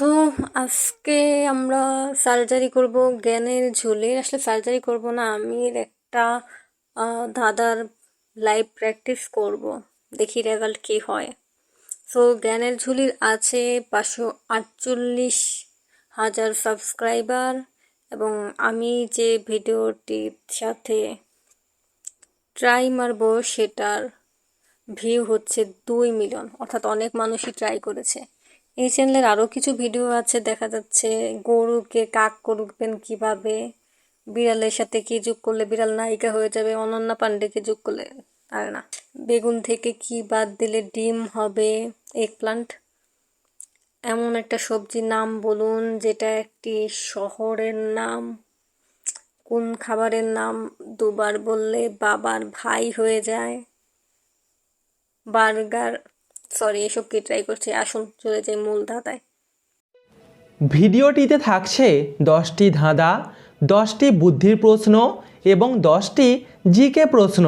তো আজকে আমরা সার্জারি করব জ্ঞানের ঝুলির। আসলে সার্জারি করব না, আমি একটা দাদার লাইভ প্র্যাকটিস করব, দেখি রেজাল্ট কি হয়। সো জ্ঞানের ঝুলির আছে 548,000 সাবস্ক্রাইবার, এবং আমি যে ভিডিওটির সাথে ট্রাই মারবো সেটার ভিউ হচ্ছে 2 মিলিয়ন, অর্থাৎ অনেক মানুষই ট্রাই করেছে। এই চ্যানেলের আরও কিছু ভিডিও আছে, দেখা যাচ্ছে গরুকে কাক করবেন কিভাবে, বিড়ালের সাথে কি যোগ করলে বিড়াল নায়িকা হয়ে যাবে, অনন্যা পান্ডেকে যোগ করলে, আর না, বেগুন থেকে কি বাদ দিলে ডিম হবে, এগ প্লান্ট। এমন একটা সবজির নাম বলুন যেটা একটি শহরের নাম। কোন খাবারের নাম দুবার বললে বাবার ভাই হয়ে যায়। বার্গার, সরি, এসব কি ট্রাই করছি, আসুন চলে যাই মূল ধাঁধায়। ভিডিওটিতে থাকছে 10টি ধাঁধা, 10টি বুদ্ধির প্রশ্ন এবং 10টি জিকে প্রশ্ন।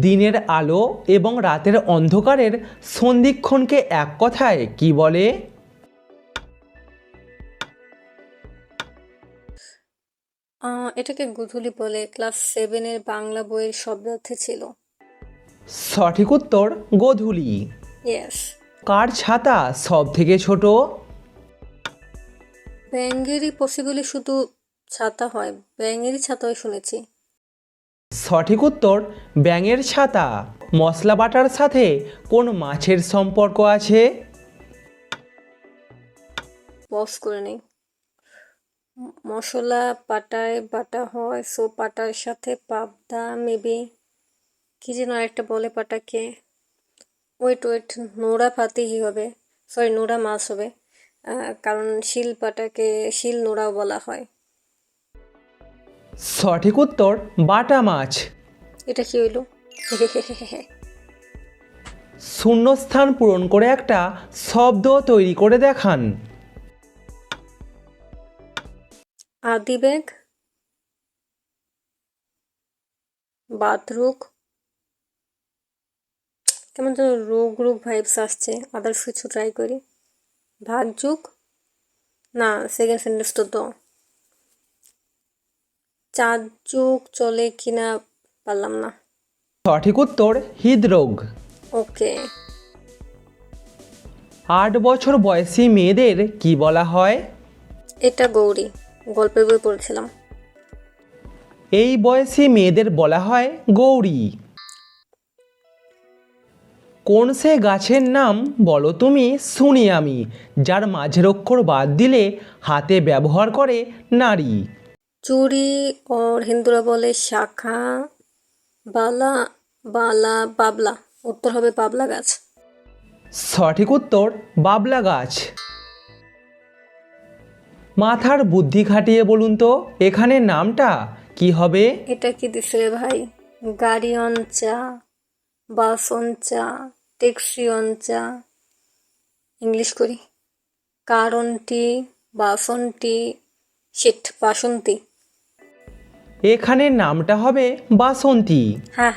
দিনের আলো এবং রাতের অন্ধকারের সন্ধিক্ষণকে এক কথায় কি বলে? এটাকে গোধূলি বলে, ক্লাস 7-এর বাংলা বইয়ের শব্দার্থে ছিল। সঠিক উত্তর গোধূলি। ইয়েস। কার ছাতা সব থেকে ছোট? ব্যাঙেরই পসিবলি শুধু ছাতা হয়, ব্যাঙেরই ছাতা হয় শুনেছি। সঠিক উত্তর ব্যাঙের ছাতা। মশলা বাটার সাথে কোন মাছের সম্পর্ক আছে? পজ করে নেই। মশলা পাটায় বাটা হয়, সো পাটার সাথে পাবদা, মেবি কি যেন একটা বলে পাটাকে, ওয়েট, নোড়া পাতি হবে, সরি নোড়া মাছ হবে, কারণ শিল পাটাকে শিল নোড়াও বলা হয়। সঠিক উত্তর বাটা মাছ। এটা কি হইলো? শূন্যস্থান পূরণ করে একটা শব্দ তৈরি করে দেখান। আদি ব্যাগ, বাথরুক, কেমন যেন রোগ ভাইবস আসছে, আদার্স কিছু ট্রাই করি। ভাগযুগ, না, সেকেন্ড সেন্টেন্স তো চাঁদ যুগ চলে কিনা পারলাম না। সঠিক উত্তর হৃদরোগ। ওকে। 8 বছর বয়সী মেয়েদের কি বলা হয়? এটা গৌরী, গল্পের বই পড়েছিলাম। এই বয়সী মেয়েদের বলা হয় গৌরী। কোন সে গাছের নাম বলো তুমি শুনি আমি, যার মাঝের অক্ষর বাদ দিলে হাতে ব্যবহার করে নারী? চুরি, ওর হিন্দুরা বলে শাখা, বালা, বাবলা, উত্তর হবে বাবলা গাছ। সঠিক উত্তর বাবলা গাছ। মাথার বুদ্ধি খাটিয়ে বলুন তো এখানে নামটা কি হবে? এটা কি দিছে রে ভাই? গাড়ি অঞ্চা, বাস অঞ্চা, ট্যাক্সি অঞ্চা, ইংলিশ করি। কারণটি, বাসনটি, শিট, বাসন্তী। এখানে নামটা হবে বাসন্তী। হ্যাঁ।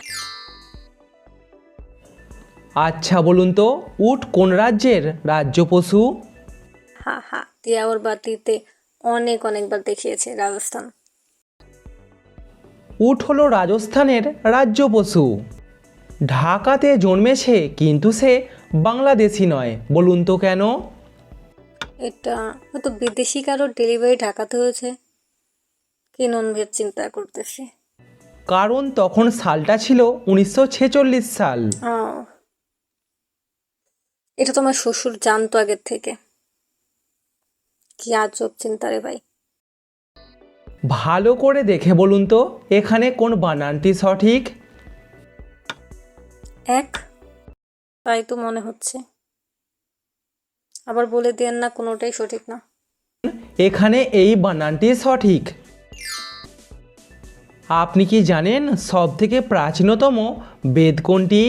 আচ্ছা বলুন তো উট কোন রাজ্যের রাজ্য পশু? দিয়াওর বাতিতে অনেকবার দেখিয়েছে, রাজস্থান। উট হলো রাজস্থানের রাজ্য পশু। ঢাকাতে জন্মেছে কিন্তু সে বাংলাদেশি নয়, বলুন তো কেন? এটা হয়তো বিদেশি কারো ডেলিভারি ঢাকাতে হয়েছে, কি ননভেজ চিন্তা করতেছি। কারণ তখন সালটা ছিল 1946 সাল। এটা তো আমার শ্বশুর জানতো আগের থেকে। কি আজব চিন্তা রে ভাই। ভালো করে দেখে বলুন তো এখানে কোন বানানটি সঠিক? এক, তাই তো মনে হচ্ছে, আবার বলে দেন না কোনোটাই সঠিক না। এখানে এই বানানটি সঠিক। আপনি কি জানেন সব থেকে প্রাচীনতম বেদ কোনটি?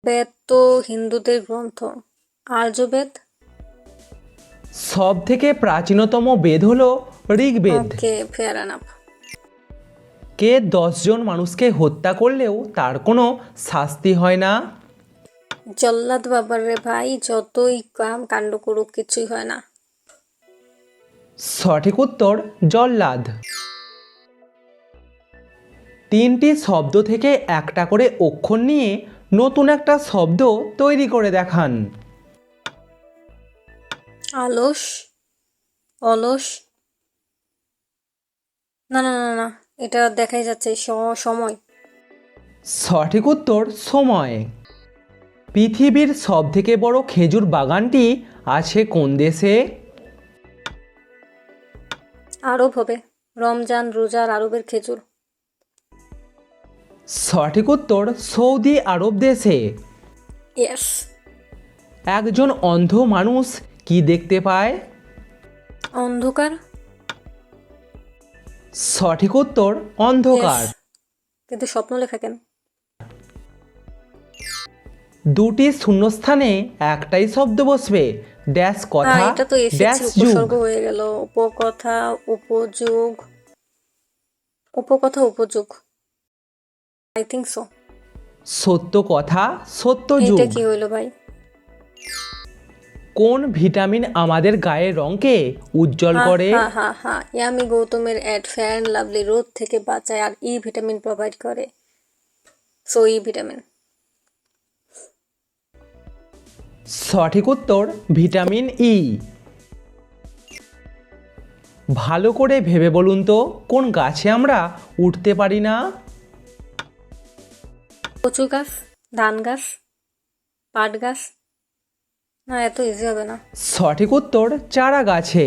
বেদ তো হিন্দুদের গ্রন্থ, আর্যবেদ। সব থেকে প্রাচীনতম বেদ হলো ঋগ্বেদ। ওকে, ফেয়ার এনাফ। কে 10 জন মানুষকে হত্যা করলেও তার কোনো শাস্তি হয় না? জল্লাদ বাবার রে ভাই, যতই কাণ্ড করুক কিছুই হয় না। সঠিক উত্তর জল্লাদ। 3টি শব্দ থেকে একটা করে অক্ষর নিয়ে নতুন একটা শব্দ তৈরি করে দেখান। আলস, অলস, না না না না, এটা দেখাই যাচ্ছে সময়। সঠিক উত্তর সময়। পৃথিবীর সবথেকে বড় খেজুর বাগানটি আছে কোন দেশে? আরব হবে, রমজান রোজার আরবের খেজুর। সঠিক উত্তর সৌদি আরব দেশে। ইয়েস। একজন অন্ধ মানুষ কি দেখতে পায়? অন্ধকার। সঠিক উত্তর অন্ধকার। Yes, কিন্তু স্বপ্ন লেখা কেন? দুটি শূন্যস্থানে একটাই শব্দ বসবে, ড্যাশ কথা এটা তো ড্যাশ এসেছে, যুগ। উপসর্গ হয়ে গেল। উপকথা, উপযোগ, উপকথা উপযোগ, আই থিঙ্ক সো। সত্য কথা সত্য এইটা যুগ। কি হইলো ভাই? কোন ভিটামিন আমাদের গায়ের রঙকে উজ্জ্বল করে? হ্যাঁ হ্যাঁ হ্যাঁ, ইয়ামি গৌতমের অ্যাড ফেয়ার অ্যান্ড লাভলি রোদ থেকে বাঁচায় আর ই ভিটামিন প্রোভাইড করে। So E vitamin. সঠিক উত্তর ভিটামিন ই। ভালো করে ভেবে বলুন তো কোন গাছে আমরা উঠতে পারি না? কচু গাছ, ধান গাছ, পাট গাছ। না, এত ইজি হবে না। সঠিক উত্তর চারা গাছে।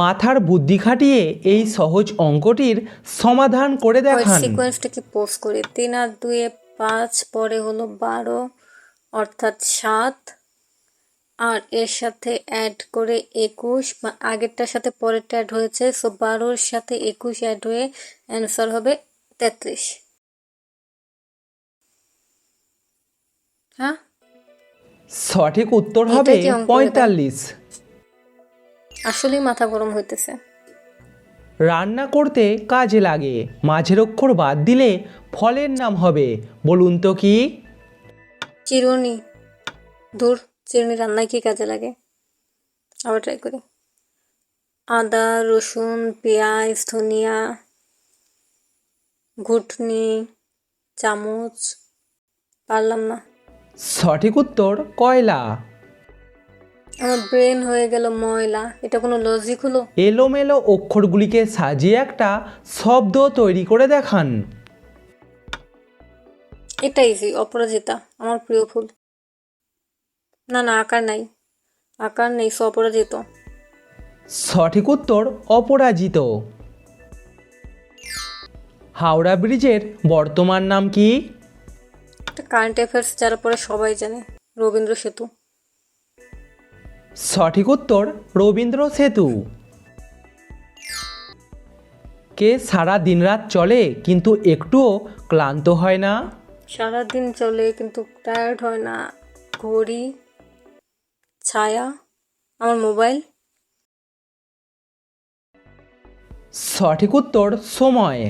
মাথার বুদ্ধি খাটিয়ে এই সহজ অঙ্কটির সমাধান করে দেখান। সিকোয়েন্সটা কি পোস্ট করি? 3 আর 2 5, পরে হলো 12, অর্থাৎ 7, আর এর সাথে অ্যাড করে 21, আগেরটার সাথে পরেরটা অ্যাড হয়েছে, সো 12-র সাথে 21 অ্যাড হয়ে অ্যান্সার হবে 33। হ্যাঁ, সঠিক উত্তর এটা হবে কি অঙ্ক রে ভাই? 45। আসলেই মাথা গরম হইতেছে। রান্না করতে কাজে লাগে, মাঝের অক্ষর বাদ দিলে ফলের নাম হবে, বলুন তো কি? চিরুনি। দূর, চিরুনি রান্নায় কি কাজে লাগে? আবার ট্রাই করি। আদা, রসুন, পেঁয়াজ, ধনিয়া, ঘুটনি, চামচ। পারলাম না। সঠিক উত্তর কয়লা। আমার ব্রেন হয়ে গেল ময়লা। এটা কোনো লজিক হলো? এলোমেলো অক্ষরগুলিকে সাজিয়ে একটা শব্দ তৈরি করে দেখান। এটা ইজি, অপরাজিতা আমার প্রিয় ফুল। না না, আকার নাই, আকার নেই, সো অপরাজিত। সঠিক উত্তর অপরাজিত। হাওড়া ব্রিজের বর্তমান নাম কি? এটা কারেন্ট অ্যাফেয়ার্স যারা পড়ে সবাই জানে, রবীন্দ্র সেতু। সঠিক উত্তর রবীন্দ্র সেতু। কে সারা দিনরাত চলে কিন্তু একটুও ক্লান্ত হয় না? সারাদিন চলে কিন্তু টায়ার্ড হয় না? ঘড়ি, ছায়া, আমার মোবাইল। সঠিক উত্তর সময়।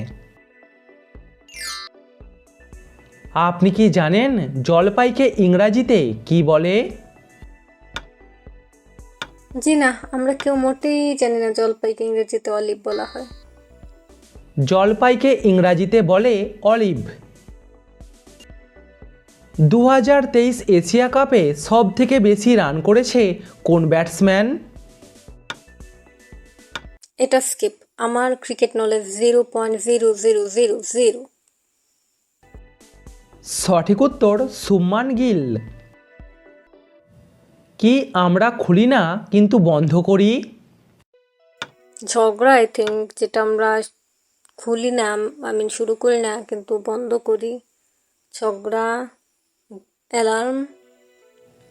আপনি কি জানেন জলপাইকে ইংরাজিতে কি বলে? জি না, আমরা কেউ মোটেই জানি না জলপাইকে ইংরেজিতে অলিভ বলা হয়। জলপাইকে ইংরাজিতে বলে অলিভ। 2023 এশিয়া কাপে সব থেকে বেশি রান করেছে কোন ব্যাটসম্যান? এটা স্কিপ, আমার ক্রিকেট নলেজ 0.0000। সঠিক উত্তর শুভমান গিল। কি আমরা খুলি না কিন্তু বন্ধ করি? ঝগড়া, আই থিঙ্ক, যেটা আমরা খুলি না, শুরু করি না কিন্তু বন্ধ করি। ঝগড়া, অ্যালার্ম।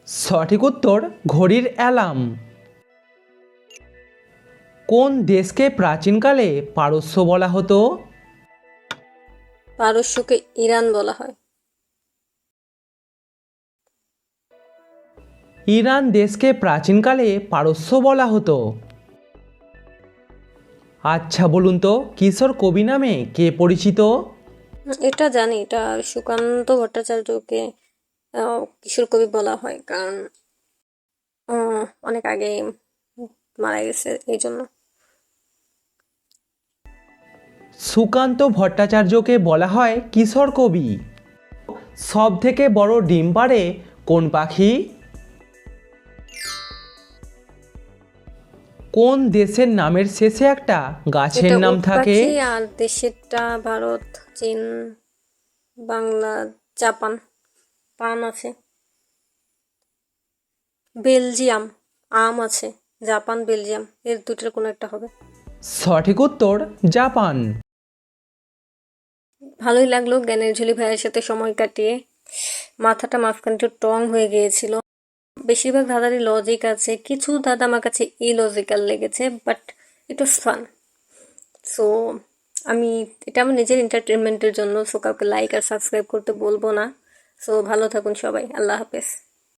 সঠিক উত্তর ঘড়ির অ্যালার্ম। কোন দেশকে প্রাচীনকালে পারস্য বলা হতো? পারস্যকে ইরান বলা হয়। ইরান দেশকে প্রাচীনকালে পারস্য বলা হতো। আচ্ছা বলুন তো কিশোর কবি নামে কে পরিচিত? এটা জানি, এটা সুকান্ত ভট্টাচার্যকে কিশোর কবি বলা হয়, কারণ অনেক আগে মারা গেছে এই জন্য। সুকান্ত ভট্টাচার্যকে বলা হয় কিশোর কবি। সব থেকে বড় ডিম পাড়ে কোন পাখি? কোন দেশের নামের শেষে একটা গাছের এটা নাম উট থাকে? পাখি, আর দেশেরটা ভারত, চীন, বাংলা, জাপান, পান আছে, বেলজিয়াম, আম আছে, জাপান, বেলজিয়াম, এর দুটোর কোনো একটা হবে। সঠিক উত্তর জাপান। ভালোই লাগলো জ্ঞানের ঝুলি ভাইয়ের সাথে সময় কাটিয়ে। মাথাটা মাঝখানে একটু টং হয়ে গিয়েছিল। বেশিরভাগ ধাঁধারই লজিক আছে, কিছু ধাঁধা আমার কাছে ইলজিক্যাল লেগেছে, but it was fun. So এটা আমার নিজের এন্টারটেনমেন্টের জন্য, সো কাউকে লাইক আর সাবস্ক্রাইব করতে বলবো না। সো ভালো থাকুন সবাই, আল্লাহ হাফেজ।